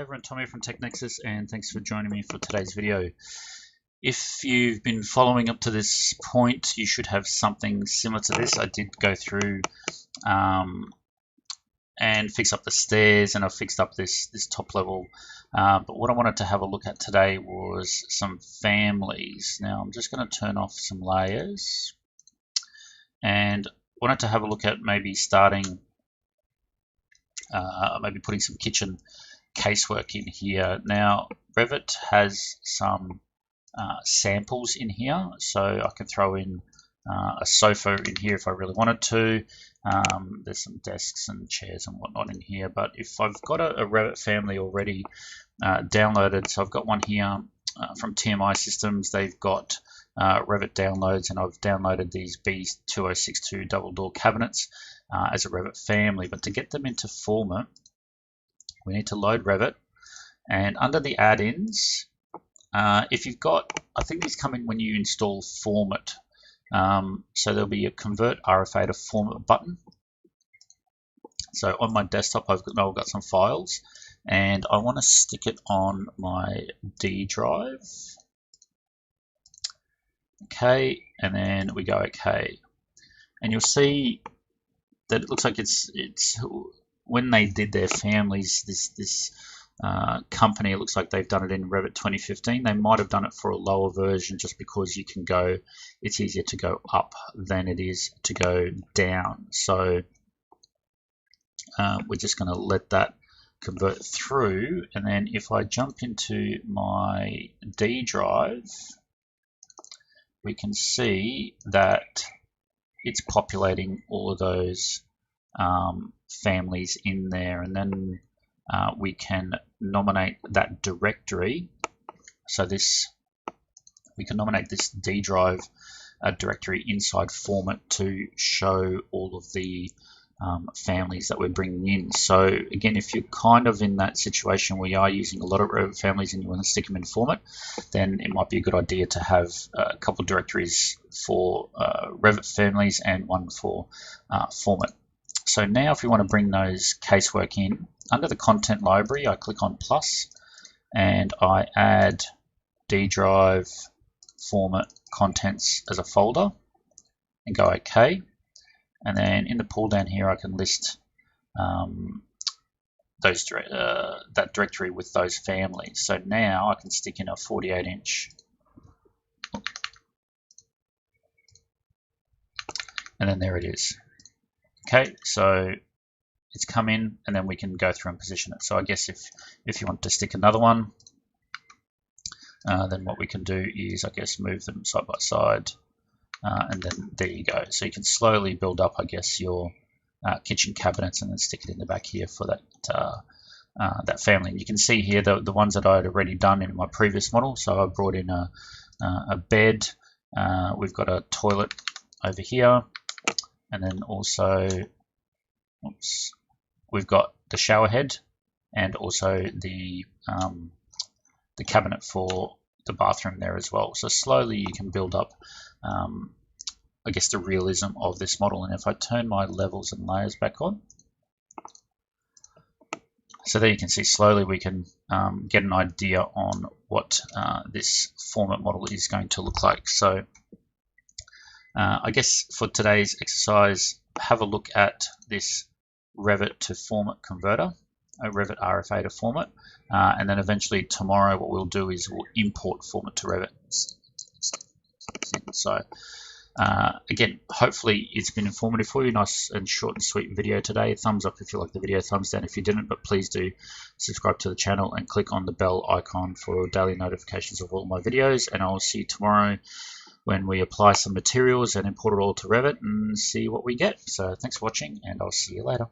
everyone, Tommy from TechNexus, and thanks for joining me for today's video. If you've been following up to this point, you should have something similar to this. I did go through and fix up the stairs, and I fixed up this top level. But what I wanted to have a look at today was some families. Now I'm just going to turn off some layers, and wanted to have a look at maybe starting, maybe putting some kitchen casework in here. Now Revit has some samples in here, so I can throw in a sofa in here if I really wanted to. There's some desks and chairs and whatnot in here, but if I've got a Revit family already downloaded, so I've got one here from TMI Systems. They've got Revit downloads, and I've downloaded these B2062 double door cabinets as a Revit family. But to get them into FormIt, we need to load Revit, and under the add-ins, if you've got, I think these come in when you install FormIt. So there'll be a convert RFA to FormIt button. So on my desktop, I've got some files, and I want to stick it on my D drive. Okay, and then we go OK, and you'll see that it looks like it's when they did their families, this company, it looks like they've done it in Revit 2015. They might have done it for a lower version just because you can go, it's easier to go up than it is to go down. So we're just going to let that convert through, and then if I jump into my D drive, we can see that it's populating all of those families in there, and then we can nominate that directory. So we can nominate this D drive directory inside FormIt to show all of the families that we're bringing in. So again, if you're kind of in that situation where you are using a lot of Revit families and you want to stick them in FormIt, then it might be a good idea to have a couple of directories for Revit families and one for FormIt. So now if we want to bring those casework in, under the content library, I click on plus, and I add D drive FormIt contents as a folder and go OK. And then in the pull down here, I can list that directory with those families. So now I can stick in a 48-inch, and then there it is. Okay, so it's come in, and then we can go through and position it. So I guess if you want to stick another one, then what we can do is, I guess, move them side by side, and then there you go. So you can slowly build up, I guess, your kitchen cabinets, and then stick it in the back here for that family. And you can see here the ones that I had already done in my previous model. So I brought in a bed. We've got a toilet over here. And then also, we've got the shower head, and also the cabinet for the bathroom there as well. So slowly you can build up, I guess, the realism of this model. And if I turn my levels and layers back on, so there you can see slowly we can get an idea on what this FormIt model is going to look like. So I guess for today's exercise, have a look at this Revit to FormIt converter, a Revit RFA to FormIt, and then eventually tomorrow what we'll do is we'll import FormIt to Revit. So again, hopefully it's been informative for you. Nice and short and sweet video today. Thumbs up if you like the video, thumbs down if you didn't, but please do subscribe to the channel and click on the bell icon for daily notifications of all my videos, and I'll see you tomorrow when we apply some materials and import it all to Revit and see what we get. So thanks for watching, and I'll see you later.